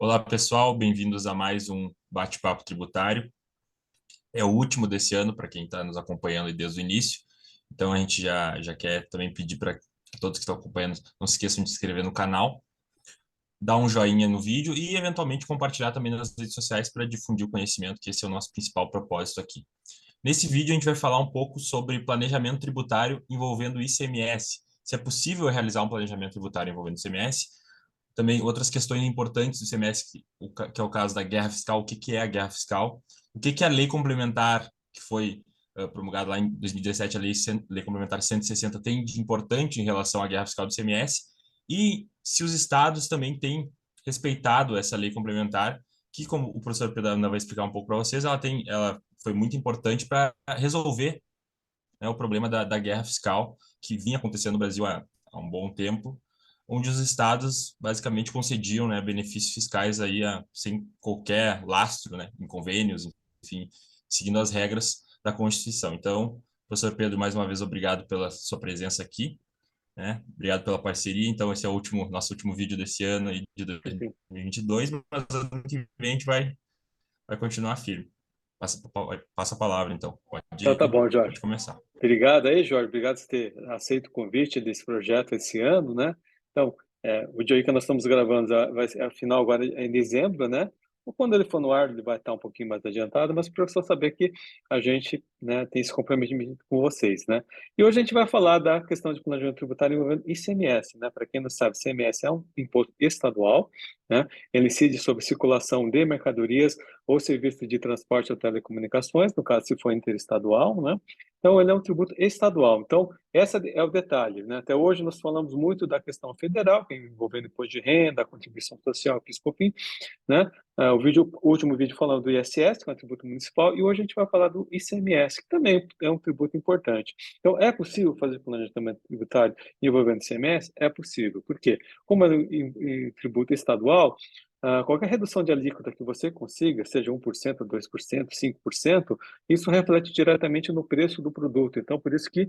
Olá, pessoal, bem-vindos a mais um bate-papo tributário. É o último desse ano para quem está nos acompanhando aí desde o início. Então, a gente já quer também pedir para todos que estão acompanhando, não se esqueçam de se inscrever no canal, dar um joinha no vídeo e, eventualmente, compartilhar também nas redes sociais para difundir o conhecimento, que esse é o nosso principal propósito aqui. Nesse vídeo, a gente vai falar um pouco sobre planejamento tributário envolvendo o ICMS. Se é possível realizar um planejamento tributário envolvendo o ICMS, também outras questões importantes do ICMS, que é o caso da guerra fiscal. O que que é a guerra fiscal? O que que a lei complementar, que foi promulgada lá em 2017, lei complementar 160, tem de importante em relação à guerra fiscal do ICMS? E se os estados também têm respeitado essa lei complementar, que, como o professor Pedro ainda vai explicar um pouco para vocês, ela foi muito importante para resolver, né, o problema da guerra fiscal que vinha acontecendo no Brasil há um bom tempo, onde os estados basicamente concediam, né, benefícios fiscais aí sem qualquer lastro, né, em convênios, enfim, seguindo as regras da Constituição. Então, professor Pedro, mais uma vez, obrigado pela sua presença aqui, né? Obrigado pela parceria. Então, esse é o nosso último vídeo desse ano aí de Sim. 2022, mas ano que vem a gente vai continuar firme. Passa a palavra, então. Então tá bom, Pode Jorge. começar. Obrigado aí, Jorge. Obrigado por ter aceito o convite desse projeto esse ano, né? Então, o dia aí que nós estamos gravando vai ser, afinal, agora é em dezembro, né? Ou quando ele for no ar, ele vai estar um pouquinho mais adiantado, mas para o professor saber que a gente, né, tem esse comprometimento com vocês, né? E hoje a gente vai falar da questão de planejamento tributário envolvendo ICMS, né? Para quem não sabe, ICMS é um imposto estadual, né? Ele incide sobre circulação de mercadorias ou serviços de transporte ou telecomunicações, no caso, se for interestadual, né? Então, ele é um tributo estadual. Então, esse é o detalhe, né? Até hoje nós falamos muito da questão federal, que é envolvendo imposto de renda, contribuição social, PIS/COFINS, né? O último vídeo falando do ISS, que é um tributo municipal, e hoje a gente vai falar do ICMS, que também é um tributo importante. Então, é possível fazer planejamento tributário envolvendo ICMS? É possível. Por quê? Como é em tributo estadual, qualquer redução de alíquota que você consiga, seja 1%, 2%, 5%, isso reflete diretamente no preço do produto. Então, por isso que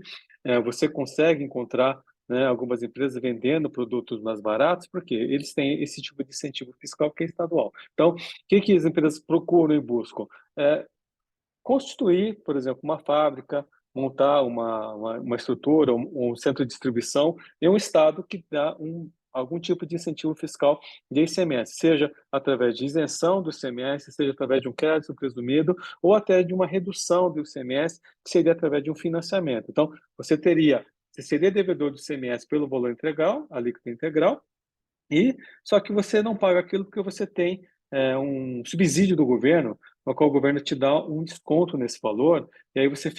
você consegue encontrar, né, algumas empresas vendendo produtos mais baratos, porque eles têm esse tipo de incentivo fiscal que é estadual. Então, o que que as empresas procuram e buscam? É, constituir, por exemplo, uma fábrica, montar uma estrutura, um centro de distribuição em um estado que dá algum tipo de incentivo fiscal de ICMS, seja através de isenção do ICMS, seja através de um crédito presumido, ou até de uma redução do ICMS, que seria através de um financiamento. Então, você seria devedor do ICMS pelo valor integral, alíquota integral, e só que você não paga aquilo porque você tem um subsídio do governo, no qual o governo te dá um desconto nesse valor, e aí você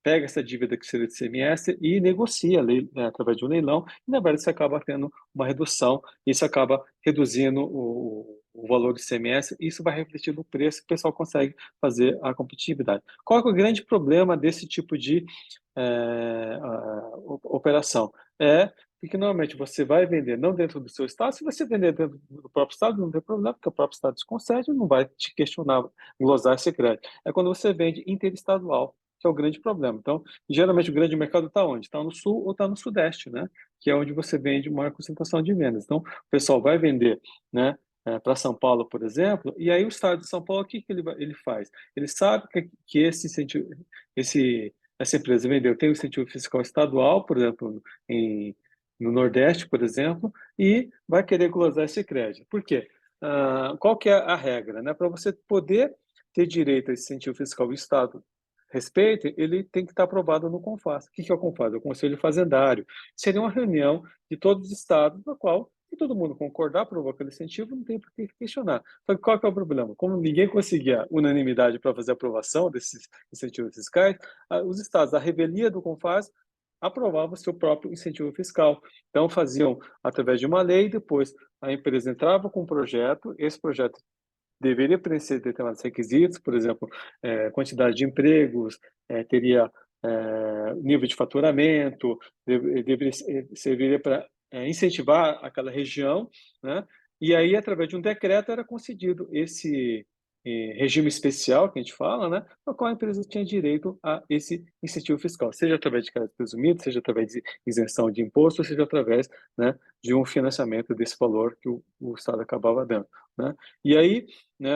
pega essa dívida que seria de CMS e negocia através de um leilão, e na verdade você acaba tendo uma redução, isso acaba reduzindo o valor do CMS, e isso vai refletir no preço que o pessoal consegue fazer a competitividade. Qual é o grande problema desse tipo de operação? Porque normalmente você vai vender não dentro do seu estado, se você vender dentro do próprio estado, não tem problema, porque o próprio estado desconcede, não vai te questionar, glosar esse crédito. É quando você vende interestadual, que é o grande problema. Então, geralmente o grande mercado está onde? Está no sul ou está no sudeste, né? Que é onde você vende maior concentração de vendas. Então, o pessoal vai vender, né? Para São Paulo, por exemplo, e aí o estado de São Paulo, o que que ele faz? Ele sabe que esse incentivo, essa empresa vendeu, tem um incentivo fiscal estadual, por exemplo, no Nordeste, por exemplo, e vai querer glosar esse crédito. Por quê? Qual que é a regra? Né? Para você poder ter direito a esse incentivo fiscal, o Estado respeite, ele tem que estar aprovado no CONFAS. O que é o CONFAS? É o Conselho Fazendário. Seria uma reunião de todos os estados, na qual, se todo mundo concordar, aprovar aquele incentivo, não tem por que questionar. Só que qual que é o problema? Como ninguém conseguia unanimidade para fazer a aprovação desses incentivos fiscais, os estados, a revelia do CONFAS, aprovavam seu próprio incentivo fiscal. Então, faziam através de uma lei, depois a empresa entrava com um projeto, esse projeto deveria preencher determinados requisitos, por exemplo, quantidade de empregos, teria nível de faturamento, deveria, serviria para incentivar aquela região, né? E aí, através de um decreto, era concedido regime especial, que a gente fala, né, no qual a empresa tinha direito a esse incentivo fiscal, seja através de crédito presumido, seja através de isenção de imposto, seja através, né, de um financiamento desse valor que o Estado acabava dando, né. E aí, né,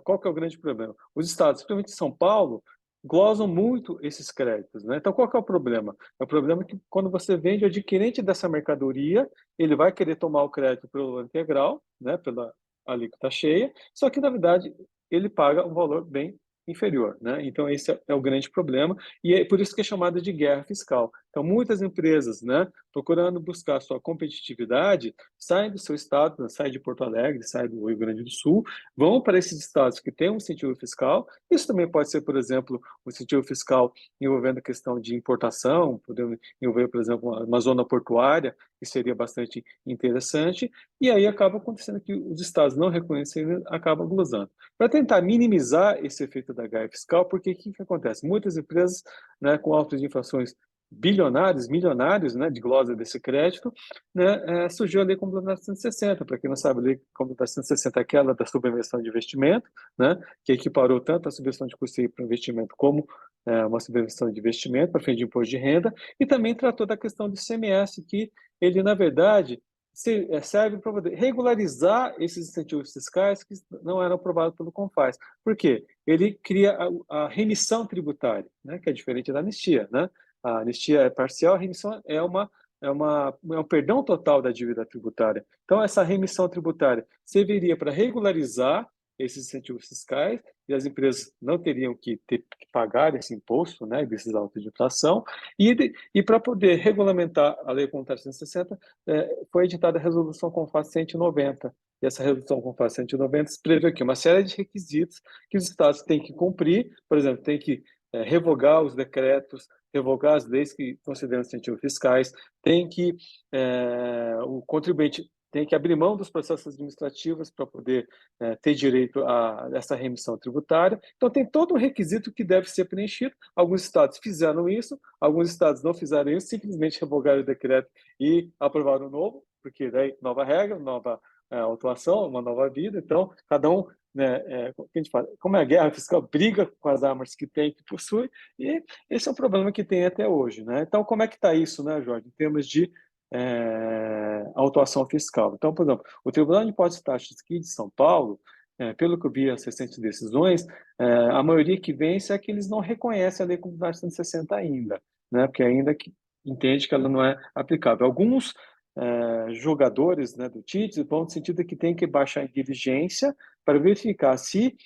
qual que é o grande problema? Os estados, principalmente São Paulo, glosam muito esses créditos, né. Então qual que é o problema? É o problema que quando você vende, o adquirente dessa mercadoria, ele vai querer tomar o crédito pelo valor integral, né, pela alíquota cheia, só que na verdade ele paga um valor bem inferior, né? Então esse é o grande problema e é por isso que é chamada de guerra fiscal. Então muitas empresas, né, procurando buscar sua competitividade, saem do seu estado, né, saem de Porto Alegre, saem do Rio Grande do Sul, vão para esses estados que têm um incentivo fiscal. Isso também pode ser, por exemplo, um incentivo fiscal envolvendo a questão de importação, podendo envolver, por exemplo, uma zona portuária, que seria bastante interessante, e aí acaba acontecendo que os estados não reconhecendo, acabam glosando. Para tentar minimizar esse efeito da guerra fiscal, porque o que acontece? Muitas empresas, né, com altas inflações bilionários, milionários, né, de glosa desse crédito, né, surgiu a Lei Complementar 160. Para quem não sabe, a Lei Complementar 160 é aquela da subvenção de investimento, né, que equiparou tanto a subvenção de custeio para investimento como uma subvenção de investimento para fim de imposto de renda, e também tratou da questão do ICMS, que ele, na verdade, serve para poder regularizar esses incentivos fiscais que não eram aprovados pelo CONFAS. Por quê? Ele cria a remissão tributária, né, que é diferente da anistia, né? A anistia é parcial, a remissão é um perdão total da dívida tributária. Então, essa remissão tributária serviria para regularizar esses incentivos fiscais e as empresas não teriam que pagar esse imposto, né, desses autos de inflação, e para poder regulamentar a Lei Complementar 160, foi editada a Resolução CONFAS 190. E essa Resolução CONFAS 190 prevê aqui uma série de requisitos que os estados têm que cumprir, por exemplo, tem que revogar os decretos, revogar as leis que consideram incentivos fiscais, tem que o contribuinte tem que abrir mão dos processos administrativos para poder ter direito a essa remissão tributária. Então, tem todo um requisito que deve ser preenchido. Alguns estados fizeram isso, alguns estados não fizeram isso, simplesmente revogaram o decreto e aprovaram o novo, porque daí nova regra, nova autuação, uma nova vida. Então, cada um, né, a gente fala, como é a guerra fiscal, briga com as armas que tem, que possui, e esse é um problema que tem até hoje, né? Então, como é que está isso, né, Jorge, em termos de autuação fiscal? Então, por exemplo, o Tribunal de Impostos e Taxas aqui de São Paulo, pelo que eu vi as recentes decisões, a maioria que vence é que eles não reconhecem a Lei Complementar 160 ainda, né? Porque ainda que entende que ela não é aplicável. Alguns julgadores, né, do TITS vão no sentido de que tem que baixar em diligência para verificar se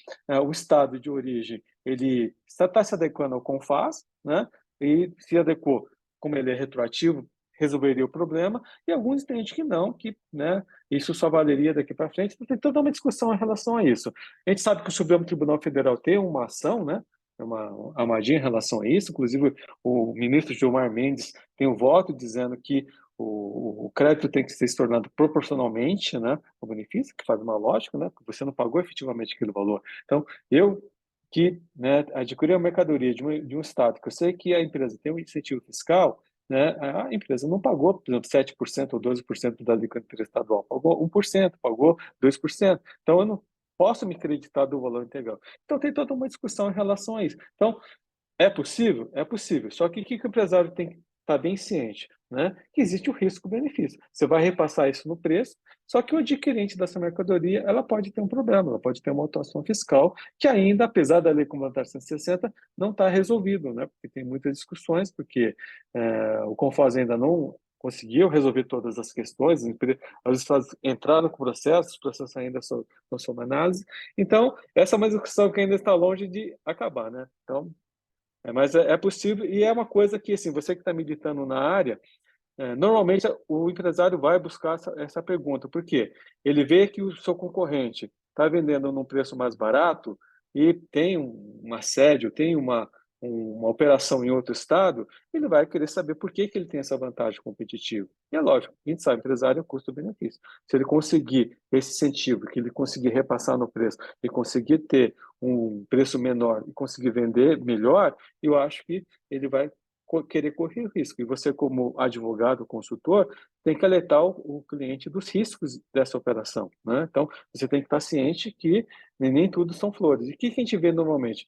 o estado de origem ele está se adequando ao CONFAS, né, e se adequou, como ele é retroativo, resolveria o problema, e alguns entendem que não, que, né, isso só valeria daqui para frente. Então, tem toda uma discussão em relação a isso. A gente sabe que o Supremo Tribunal Federal tem uma ação, né, uma armadilha em relação a isso, inclusive o ministro Gilmar Mendes tem um voto dizendo que o crédito tem que ser se tornado proporcionalmente, né, ao benefício, que faz uma lógica, né, porque você não pagou efetivamente aquele valor. Então, eu que, né, adquiri a mercadoria de um estado, que eu sei que a empresa tem um incentivo fiscal, né, a empresa não pagou, por exemplo, 7% ou 12% da alíquota interestadual, pagou 1%, pagou 2%. Então, eu não posso me creditar do valor integral. Então, tem toda uma discussão em relação a isso. Então, é possível? É possível. Só que o que o empresário tem que estar bem ciente, né? Que existe o risco-benefício. Você vai repassar isso no preço, só que o adquirente dessa mercadoria, ela pode ter um problema, ela pode ter uma autuação fiscal que ainda, apesar da Lei Complementar 160, não está resolvido, né? Porque tem muitas discussões, porque o Confas ainda não conseguiu resolver todas as questões, os estados entraram com o processo, os processos ainda estão sob análise. Então, essa é uma discussão que ainda está longe de acabar, né? Então, mas é possível e é uma coisa que, assim, você que está militando na área, normalmente o empresário vai buscar essa pergunta, por quê? Ele vê que o seu concorrente está vendendo num preço mais barato e tem um assédio, tem uma operação em outro estado, ele vai querer saber por que ele tem essa vantagem competitiva. E é lógico, a gente sabe, empresário é custo-benefício. Se ele conseguir esse incentivo, que ele conseguir repassar no preço e conseguir ter um preço menor e conseguir vender melhor, eu acho que ele vai querer correr o risco. E você, como advogado, consultor, tem que alertar o cliente dos riscos dessa operação, né? Então, você tem que estar ciente que nem tudo são flores. E o que a gente vê normalmente?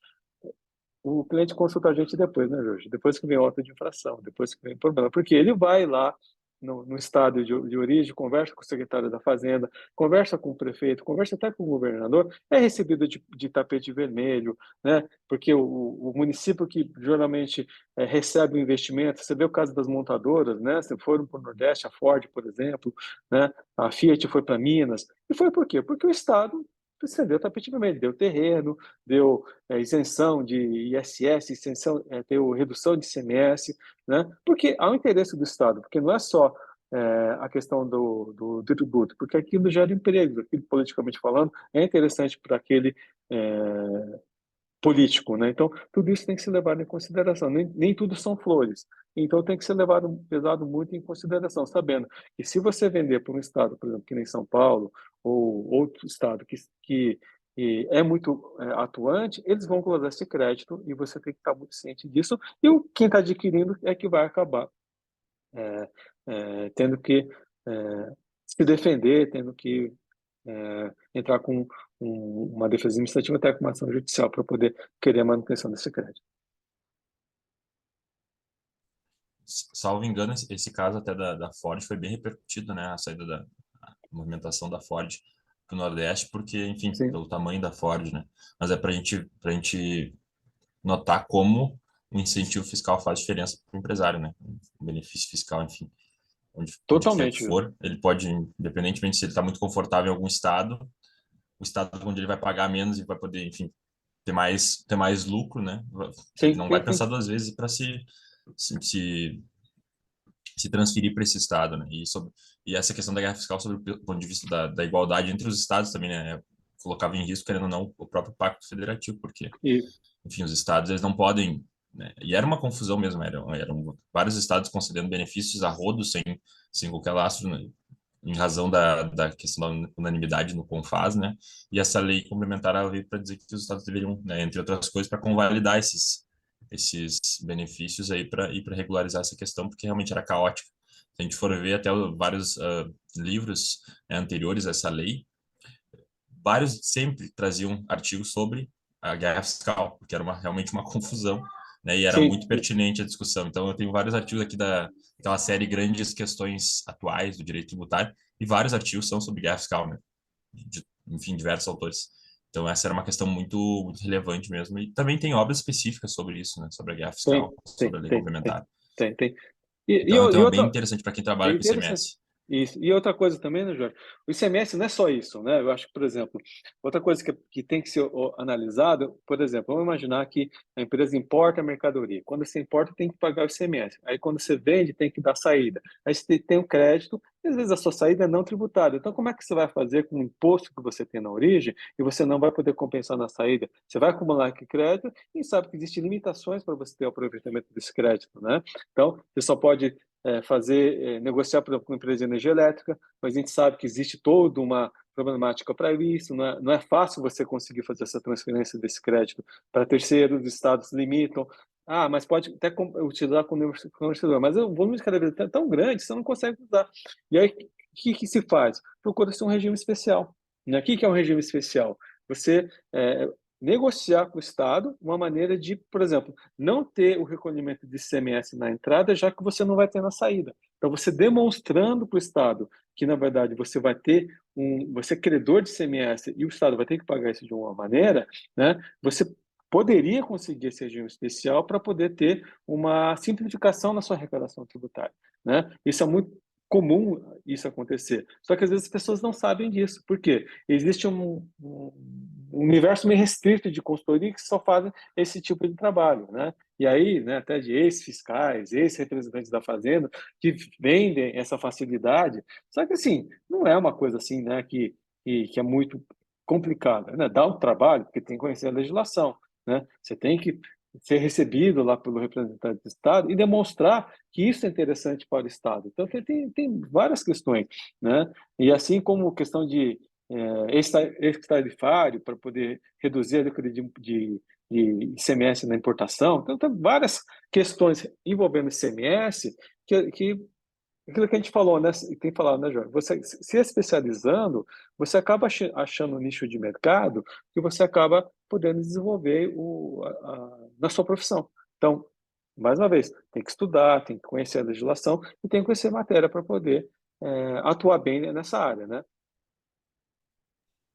O cliente consulta a gente depois, né, Jorge? Depois que vem a auto de infração, depois que vem o problema. Porque ele vai lá no estado de origem, conversa com o secretário da Fazenda, conversa com o prefeito, conversa até com o governador, é recebido de tapete vermelho, né? Porque o município que geralmente recebe o investimento, você vê o caso das montadoras, né? Se foram para o Nordeste, a Ford, por exemplo, né? A Fiat foi para Minas. E foi por quê? Porque o Estado estendeu o tapete vermelho, deu terreno, deu isenção de ISS, isenção, deu redução de ICMS, né? Porque há um interesse do Estado, porque não é só a questão do tributo, porque aquilo gera emprego, aquilo politicamente falando é interessante para aquele político, né? Então, tudo isso tem que ser levado em consideração. Nem tudo são flores. Então, tem que ser pesado muito em consideração, sabendo que se você vender para um estado, por exemplo, que nem São Paulo, ou outro estado que é muito atuante, eles vão colocar esse crédito e você tem que estar muito ciente disso. E quem está adquirindo é que vai acabar tendo que se defender, tendo que entrar com uma defesa administrativa até com uma ação judicial para poder querer a manutenção desse crédito. Salvo engano, esse caso até da Ford foi bem repercutido, né? A saída da a movimentação da Ford para o Nordeste, porque, enfim, Sim, pelo tamanho da Ford, né? Mas é para a gente notar como o incentivo fiscal faz diferença para o empresário, né? O benefício fiscal, enfim, onde quer que totalmente. for, ele pode, independentemente se ele está muito confortável em algum estado, o estado onde ele vai pagar menos e vai poder, enfim, ter mais lucro, né? Ele Sim, não vai pensar duas vezes para se, se se transferir para esse estado, né? E essa questão da guerra fiscal sobre o ponto de vista da igualdade entre os estados também, né? Colocava em risco, querendo ou não, o próprio pacto federativo, porque, e, enfim, os estados eles não podem, né? E era uma confusão mesmo, eram vários estados concedendo benefícios a rodo sem qualquer lastro, né? Em razão da questão da unanimidade no CONFAS, né? E essa lei complementar ela veio para dizer que os estados deveriam, né, entre outras coisas, para convalidar esses benefícios aí para regularizar essa questão, porque realmente era caótica. Se a gente for ver até vários livros, né, anteriores a essa lei, vários sempre traziam artigos sobre a guerra fiscal, porque era realmente uma confusão, né, e era sim, muito pertinente a discussão. Então, eu tenho vários artigos aqui daquela série Grandes Questões Atuais do Direito Tributário, e vários artigos são sobre guerra fiscal, né, enfim, diversos autores. Então, essa era uma questão muito relevante mesmo. E também tem obras específicas sobre isso, né? Sobre a guerra tem, fiscal, tem, sobre a lei tem, tem, complementar. tem. E, e, Então, é um e tema bem outra, interessante para quem é trabalha com interessante. ICMS. Isso. E outra coisa também, né, Jorge? O ICMS não é só isso, né? Eu acho que, por exemplo, outra coisa que tem que ser analisada, por exemplo, vamos imaginar que a empresa importa a mercadoria. Quando você importa, tem que pagar o ICMS. Aí, quando você vende, tem que dar saída. Aí, você tem o crédito, e às vezes a sua saída é não tributada. Então, como é que você vai fazer com o imposto que você tem na origem e você não vai poder compensar na saída? Você vai acumular aqui crédito e sabe que existem limitações para você ter o aproveitamento desse crédito, né? Então, você só pode negociar, por exemplo, com a empresa de energia elétrica, mas a gente sabe que existe toda uma problemática para isso, não é fácil você conseguir fazer essa transferência desse crédito para terceiros, os estados limitam. Ah, mas pode até utilizar com o fornecedor, mas o volume de cada vez é tão grande, você não consegue usar. E aí, o que se faz? Procura-se um regime especial. Né? O que é um regime especial? Você negociar com o Estado uma maneira de, por exemplo, não ter o recolhimento de ICMS na entrada, já que você não vai ter na saída. Então, você demonstrando para o Estado que, na verdade, você vai ter você é credor de ICMS e o Estado vai ter que pagar isso de uma maneira, né? Você poderia conseguir esse regime especial para poder ter uma simplificação na sua arrecadação tributária, né? Isso é muito comum isso acontecer. Só que às vezes as pessoas não sabem disso. Por quê? Existe um universo meio restrito de consultoria que só fazem esse tipo de trabalho, né? E aí, né, até de ex-fiscais, ex-representantes da Fazenda, que vendem essa facilidade. Só que, assim, não é uma coisa assim, né, que é muito complicada, né? Dá um trabalho, porque tem que conhecer a legislação, né? Você tem que ser recebido lá pelo representante do Estado e demonstrar que isso é interessante para o Estado. Então, tem várias questões, né? E assim como questão de ex-tarifário para poder reduzir a alíquota de ICMS na importação. Então, tem várias questões envolvendo ICMS que aquilo que a gente falou, né? E tem falado, né, Jorge? Você se especializando, você acaba achando um nicho de mercado que você acaba podendo desenvolver na sua profissão. Então, mais uma vez, tem que estudar, tem que conhecer a legislação e tem que conhecer a matéria para poder atuar bem nessa área, né?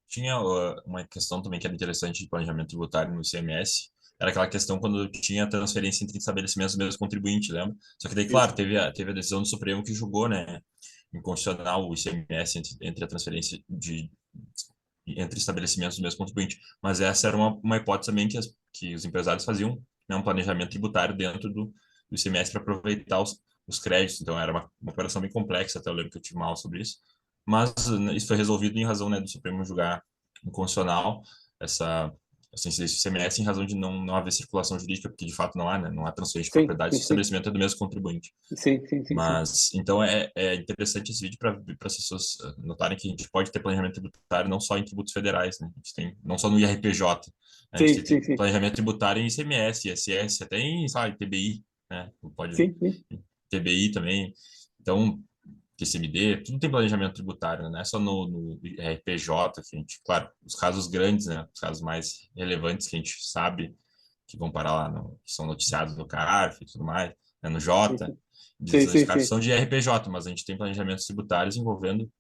Tinha uma questão também que era interessante de planejamento tributário no ICMS, era aquela questão quando tinha transferência entre estabelecimentos do mesmo contribuinte, lembra? Só que daí, claro, Isso. teve a decisão do Supremo que julgou, né, inconstitucional o ICMS entre a transferência entre estabelecimentos do mesmo contribuinte. Mas essa era uma hipótese também que os empresários faziam, né, um planejamento tributário dentro do ICMS para aproveitar os créditos. Então, era uma operação bem complexa, até eu lembro que eu tive uma aula sobre isso. Mas né, isso foi resolvido em razão, né, do Supremo julgar inconstitucional essa incidência do ICMS em razão de não haver circulação jurídica, porque de fato não há, né, não há transferência de Sim, propriedade sim, se o sim. estabelecimento é do mesmo contribuinte. Sim, sim, sim, sim. Mas, então, é interessante esse vídeo para as pessoas notarem que a gente pode ter planejamento tributário não só em tributos federais, né? A gente tem, não só no IRPJ, a gente Sim, tem sim, sim. planejamento tributário em ICMS, ISS, até em, sei lá, ITBI, né? Pode, Sim, sim. TBI também. Então, TCMD, tudo tem planejamento tributário, né? Não é só no IRPJ, que a gente, claro, os casos grandes, né? Os casos mais relevantes que a gente sabe que vão parar lá, que são noticiados no CARF e tudo mais, né? No Sim, Jota, sim. Sim, decisões sim, de CARF sim. são de IRPJ, mas a gente tem planejamentos tributários envolvendo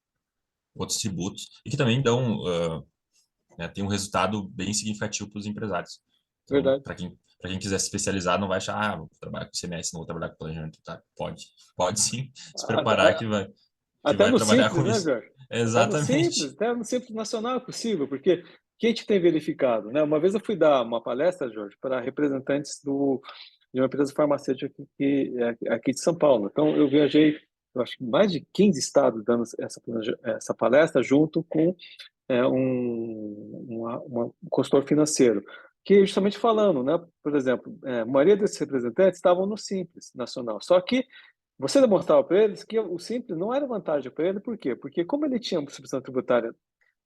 outros tributos e que também dão, né, tem um resultado bem significativo para os empresários. Então, Verdade. para quem quiser se especializar, não vai achar, ah, vou trabalhar com CMS, não vou trabalhar com planejamento tributário. Pode sim se preparar Até, que até vai no trabalhar simples, com né, isso. Jorge? Exatamente. Até no simples nacional é possível, porque o que a gente tem verificado, né? Uma vez eu fui dar uma palestra, Jorge, para representantes de uma empresa farmacêutica aqui de São Paulo. Então, eu viajei, eu acho que mais de 15 estados dando essa palestra, junto com um consultor financeiro, que justamente falando, né? Por exemplo, a maioria desses representantes estavam no Simples Nacional, só que você demonstrava para eles que o Simples não era vantagem para ele, por quê? Porque como ele tinha substituição tributária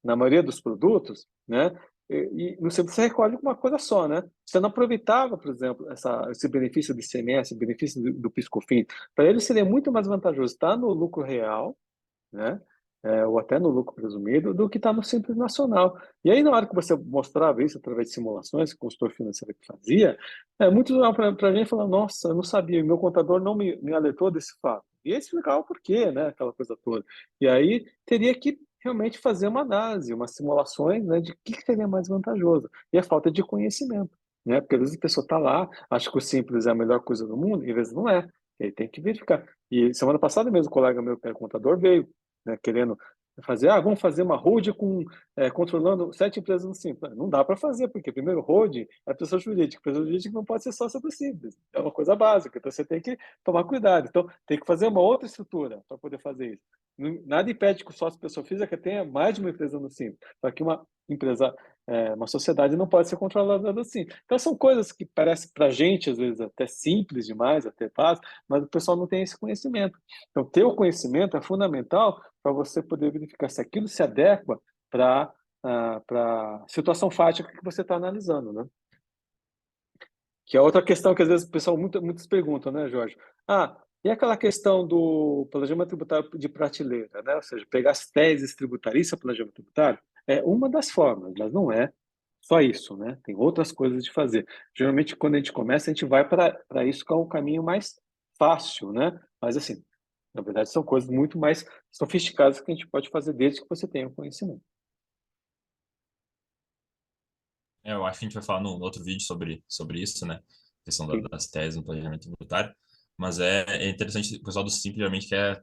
na maioria dos produtos, né? E no Simples você recolhe uma coisa só, né? Você não aproveitava, por exemplo, esse benefício do ICMS, benefício do PIS/COFINS. Para ele seria muito mais vantajoso estar no lucro real, né? Ou até no lucro presumido, do que está no Simples Nacional. E aí, na hora que você mostrava isso através de simulações que o consultor financeiro que fazia, muitos olhavam para a gente e falavam, nossa, eu não sabia, meu contador não me alertou desse fato. E aí explicava o porquê, né, aquela coisa toda. E aí teria que realmente fazer uma análise, umas simulações, né, de o que seria mais vantajoso. E a falta de conhecimento, né, porque às vezes a pessoa está lá, acha que o Simples é a melhor coisa do mundo, e às vezes não é. E aí tem que verificar. E semana passada mesmo, um colega meu que era contador veio, né, querendo fazer, vamos fazer uma holding controlando 7 empresas no Simples. Não dá para fazer, porque primeiro holding é pessoa jurídica não pode ser sócia do Simples. É uma coisa básica, então você tem que tomar cuidado. Então, tem que fazer uma outra estrutura para poder fazer isso. Nada impede que o sócio pessoa física tenha mais de uma empresa no Simples, só que uma empresa, uma sociedade não pode ser controlada assim. Então, são coisas que parecem para a gente, às vezes, até simples demais, até fácil, mas o pessoal não tem esse conhecimento. Então, ter o conhecimento é fundamental para você poder verificar se aquilo se adequa para a situação fática que você está analisando, né? Que é outra questão que às vezes o pessoal muitos perguntam, né, Jorge? E aquela questão do planejamento tributário de prateleira, né? Ou seja, pegar as teses tributárias, planejamento tributário, é uma das formas, mas não é só isso, né? Tem outras coisas de fazer. Geralmente, quando a gente começa, a gente vai para isso que é um caminho mais fácil, né? Mas assim, na verdade, são coisas muito mais sofisticadas que a gente pode fazer desde que você tenha o conhecimento. Eu acho que a gente vai falar no outro vídeo sobre isso, né? A questão Sim, das teses no planejamento tributário. Mas é interessante, o pessoal do Simples geralmente quer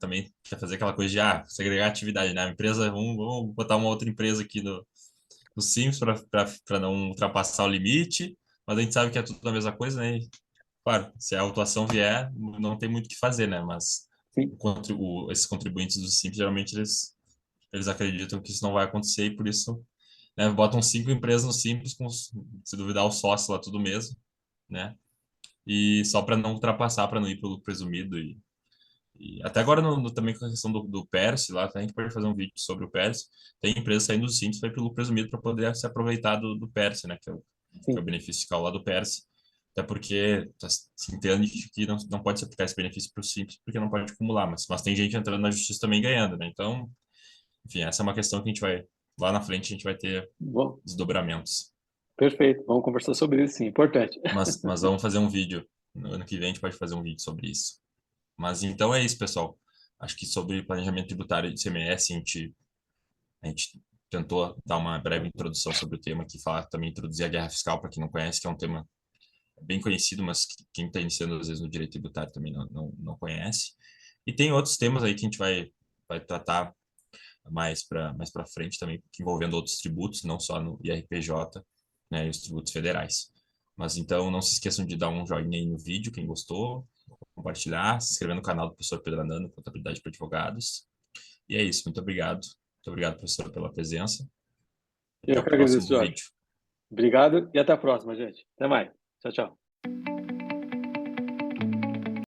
fazer aquela coisa de segregar atividade, né? A empresa, vamos botar uma outra empresa aqui no Simples para não ultrapassar o limite, mas a gente sabe que é tudo a mesma coisa, né? E, claro, se a autuação vier, não tem muito o que fazer, né? Mas sim, esses contribuintes do Simples, geralmente eles acreditam que isso não vai acontecer e por isso, né, botam 5 empresas no Simples, se duvidar o sócio lá tudo mesmo, né? E só para não ultrapassar, para não ir pelo presumido. E até agora, também com a questão do PERSE, lá a gente pode fazer um vídeo sobre o PERSE. Tem empresa saindo do Simples, vai pelo presumido para poder se aproveitar do PERSE, né? Que é o sim. benefício fiscal lá do PERSE. até porque se entende que não pode se aplicar esse benefício para o simples, porque não pode acumular, mas tem gente entrando na justiça também ganhando, né? Então, enfim, essa é uma questão que a gente vai, lá na frente, a gente vai ter Bom, desdobramentos. perfeito. Vamos conversar sobre isso, sim. Importante. Mas vamos fazer um vídeo. No ano que vem a gente pode fazer um vídeo sobre isso. Mas então é isso, pessoal. Acho que sobre planejamento tributário de CMS, a gente tentou dar uma breve introdução sobre o tema aqui, falar também, introduzir a guerra fiscal, para quem não conhece, que é um tema bem conhecido, mas que quem está iniciando às vezes no direito tributário também não conhece. E tem outros temas aí que a gente vai tratar mais para frente também, envolvendo outros tributos, não só no IRPJ, né, e os tributos federais. Mas então não se esqueçam de dar um joinha aí no vídeo, quem gostou, compartilhar, se inscrever no canal do professor Pedro Anano, Contabilidade para Advogados. E é isso, muito obrigado. Muito obrigado, professor, pela presença. Até Eu o que agradeço, próximo Jorge. vídeo. Obrigado e até a próxima, gente. Até mais. Tchau, tchau.